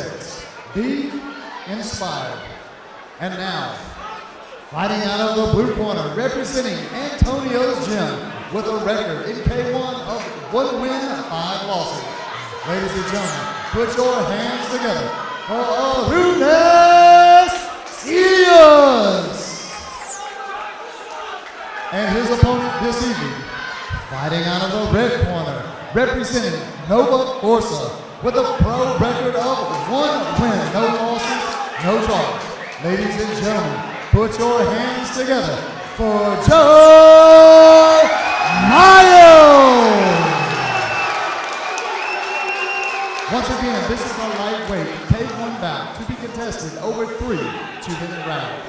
says, be inspired. And now, fighting out of the blue corner, representing Antonio's Gym with a record in K1 of 1 win, 5 losses. Ladies and gentlemen, put your hands together for Arunas Silius. And his opponent this evening, fighting out of the red corner, representing Nova Forza with a pro record of 1 win, no losses, no draws. Ladies and gentlemen, put your hands together for Joe Miles. Once again, this is a lightweight K1 bout to be contested over 3 2-minute rounds.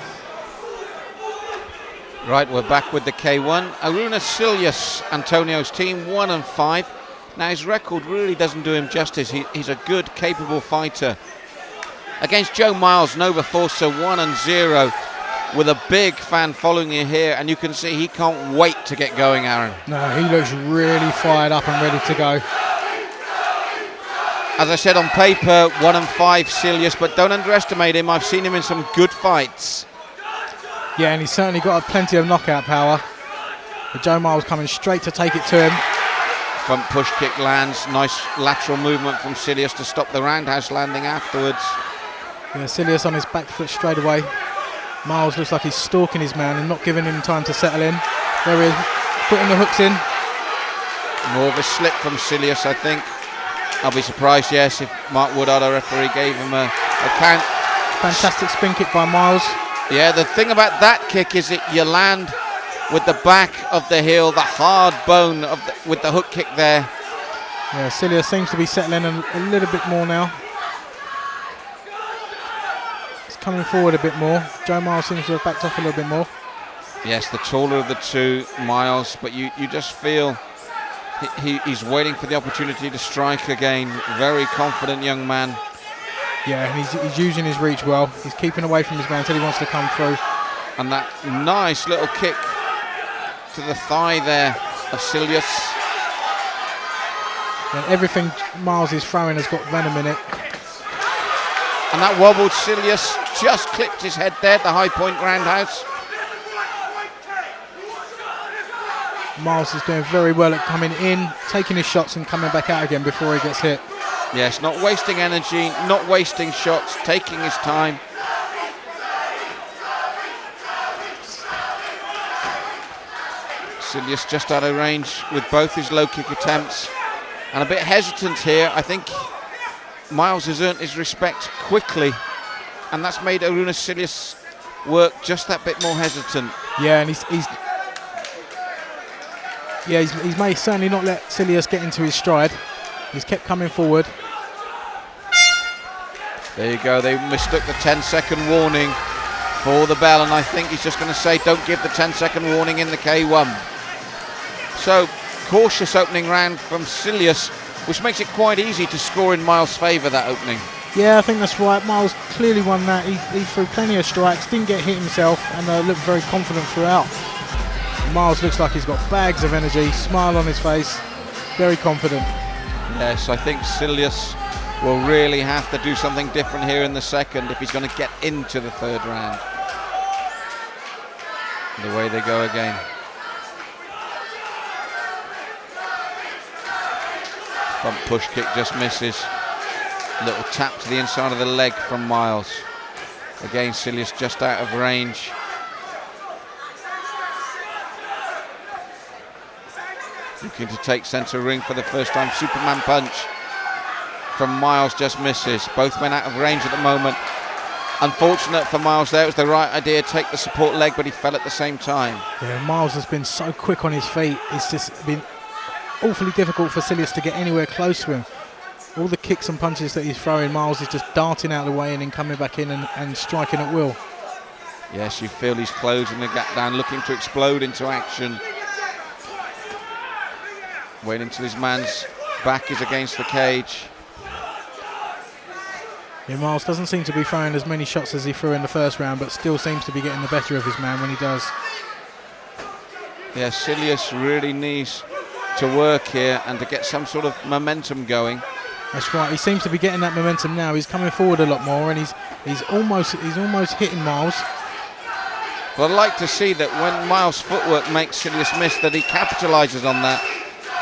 Right, we're back with the K1. Arunas Silius, Antonio's team, 1-5. Now his record really doesn't do him justice. He's a good, capable fighter. Against Joe Miles, Nova Forza, 1-0, with a big fan following you here, and you can see he can't wait to get going, Aaron. No, he looks really fired up and ready to go. As I said, on paper, 1-5 Silius, but don't underestimate him. I've seen him in some good fights. Yeah, and he's certainly got plenty of knockout power. But Joe Miles coming straight to take it to him. Front push kick lands. Nice lateral movement from Silius to stop the roundhouse landing afterwards. Yeah, Silius on his back foot straight away. Miles looks like he's stalking his man and not giving him time to settle in. There he is, putting the hooks in. More of a slip from Silius, I think. I'll be surprised, yes, if Mark Woodard, our referee, gave him a count. Fantastic spin kick by Miles. Yeah, the thing about that kick is that you land with the back of the heel, the hard bone of with the hook kick there. Yeah, Silius seems to be settling a little bit more now. He's coming forward a bit more. Joe Miles seems to have backed off a little bit more. Yes, the taller of the two, Miles, but you just feel he's waiting for the opportunity to strike again. Very confident young man. Yeah, and he's using his reach well. He's keeping away from his man until he wants to come through. And that nice little kick to the thigh there of Silius. And everything Miles is throwing has got venom in it. And that wobbled Silius, just clipped his head there at the high point roundhouse. Miles is doing very well at coming in, taking his shots and coming back out again before he gets hit. Yes, not wasting energy, not wasting shots, taking his time. Silius just out of range with both his low kick attempts and a bit hesitant here. I think Miles has earned his respect quickly, and that's made Arunas Silius work just that bit more hesitant. Yeah, and he's may certainly not let Silius get into his stride. He's kept coming forward. There you go, they mistook the 10-second warning for the bell, and I think he's just going to say don't give the 10-second warning in the K1. So, cautious opening round from Silius, which makes it quite easy to score in Miles' favour, that opening. Yeah, I think that's right. Miles clearly won that. He threw plenty of strikes, didn't get hit himself, and looked very confident throughout. Miles looks like he's got bags of energy, smile on his face, very confident. Yes, I think Silius will really have to do something different here in the second if he's going to get into the third round. The way they go again. Front push kick just misses. Little tap to the inside of the leg from Miles. Again, Silius just out of range. Looking to take centre ring for the first time. Superman punch from Miles just misses. Both men out of range at the moment. Unfortunate for Miles there. It was the right idea, take the support leg, but he fell at the same time. Yeah, Miles has been so quick on his feet. It's just been awfully difficult for Silius to get anywhere close to him. All the kicks and punches that he's throwing, Miles is just darting out of the way and then coming back in and striking at will. Yes, you feel he's closing the gap down, looking to explode into action. Waiting until his man's back is against the cage. Yeah, Miles doesn't seem to be throwing as many shots as he threw in the first round, but still seems to be getting the better of his man when he does. Yeah, Silius really needs to work here and to get some sort of momentum going. That's right. He seems to be getting that momentum now. He's coming forward a lot more, and he's almost hitting Miles. Well, I'd like to see that when Miles' footwork makes Silius miss, that he capitalises on that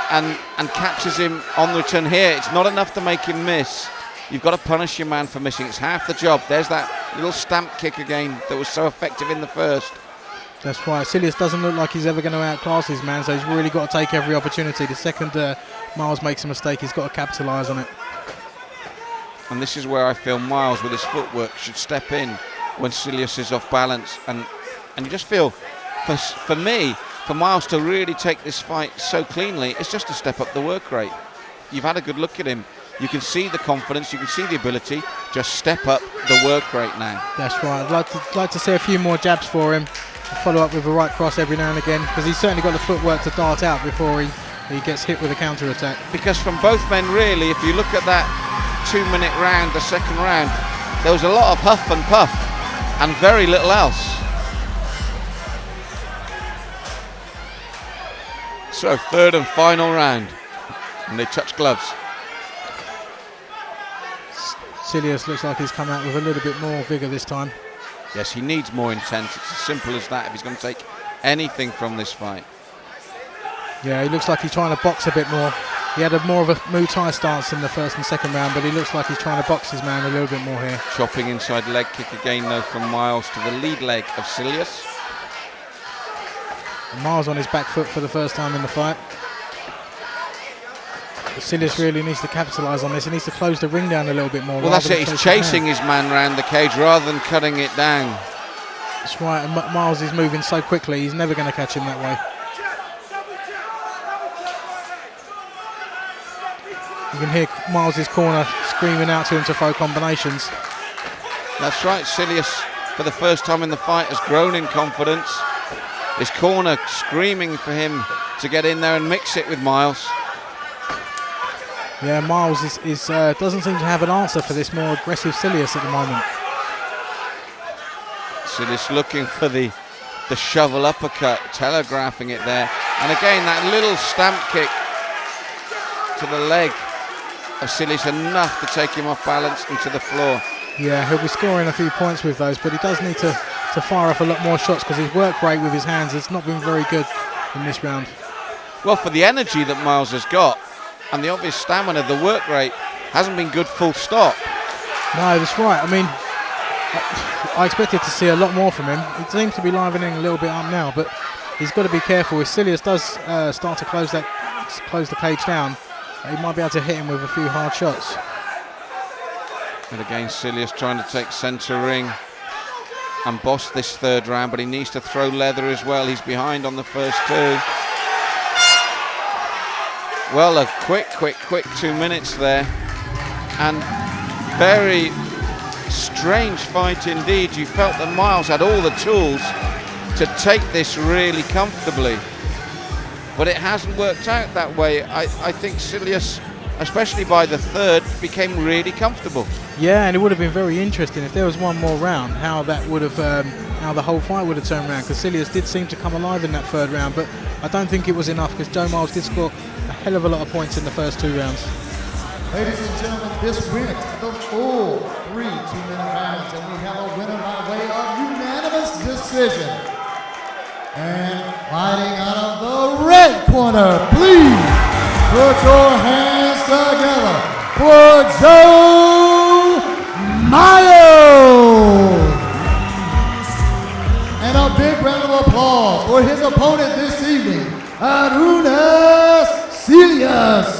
and catches him on the return here. It's not enough to make him miss. You've got to punish your man for missing. It's half the job. There's that little stamp kick again that was so effective in the first. That's right. Silius doesn't look like he's ever going to outclass his man, so he's really got to take every opportunity. The second Miles makes a mistake, he's got to capitalise on it. And this is where I feel Miles, with his footwork, should step in when Silius is off balance. And you just feel, for me, for Miles to really take this fight so cleanly, it's just to step up the work rate. You've had a good look at him. You can see the confidence, you can see the ability. Just step up the work rate now. That's right. I'd like to see a few more jabs for him. Follow up with a right cross every now and again, because he's certainly got the footwork to dart out before he gets hit with a counter attack. Because from both men, really, if you look at that 2-minute round, the second round, there was a lot of huff and puff and very little else. So third and final round, and they touch gloves. Silius looks like he's come out with a little bit more vigour this time. Yes, he needs more intent. It's as simple as that if he's going to take anything from this fight. Yeah, he looks like he's trying to box a bit more. He had more of a Muay Thai stance in the first and second round, but he looks like he's trying to box his man a little bit more here. Chopping inside leg kick again, though, from Miles to the lead leg of Silius. And Miles on his back foot for the first time in the fight. But Silius really needs to capitalise on this. He needs to close the ring down a little bit more. Well, that's it. He's chasing his man round the cage rather than cutting it down. That's right. And Miles is moving so quickly, he's never going to catch him that way. You can hear Miles' corner screaming out to him to throw combinations. That's right. Silius, for the first time in the fight, has grown in confidence. His corner screaming for him to get in there and mix it with Miles. Yeah, Miles doesn't seem to have an answer for this more aggressive Silius at the moment. Silius looking for the shovel uppercut, telegraphing it there. And again, that little stamp kick to the leg of Silius, enough to take him off balance and to the floor. Yeah, he'll be scoring a few points with those, but he does need to fire off a lot more shots, because his work rate with his hands has not been very good in this round. Well, for the energy that Miles has got and the obvious stamina, the work rate hasn't been good, full stop. No, that's right. I mean, I expected to see a lot more from him. He seems to be livening a little bit up now, but he's got to be careful. If Silius does start to close the cage down, he might be able to hit him with a few hard shots. And again, Silius trying to take centre ring and boss this third round, but he needs to throw leather as well. He's behind on the first two. Well, a quick 2 minutes there, and very strange fight indeed. You felt that Miles had all the tools to take this really comfortably, but it hasn't worked out that way. I think Silius, especially by the third, became really comfortable. Yeah, and it would have been very interesting if there was one more round, how that would have, how the whole fight would have turned around, because Silius did seem to come alive in that third round, but I don't think it was enough, because Joe Miles did score a hell of a lot of points in the first 2 rounds. Ladies and gentlemen, this went the full 3 2-minute rounds, and we have a winner by way of unanimous decision. And fighting out of the red corner, please put your hands together for Joe Miles. And a big round of applause for his opponent this evening, Arunas Silius.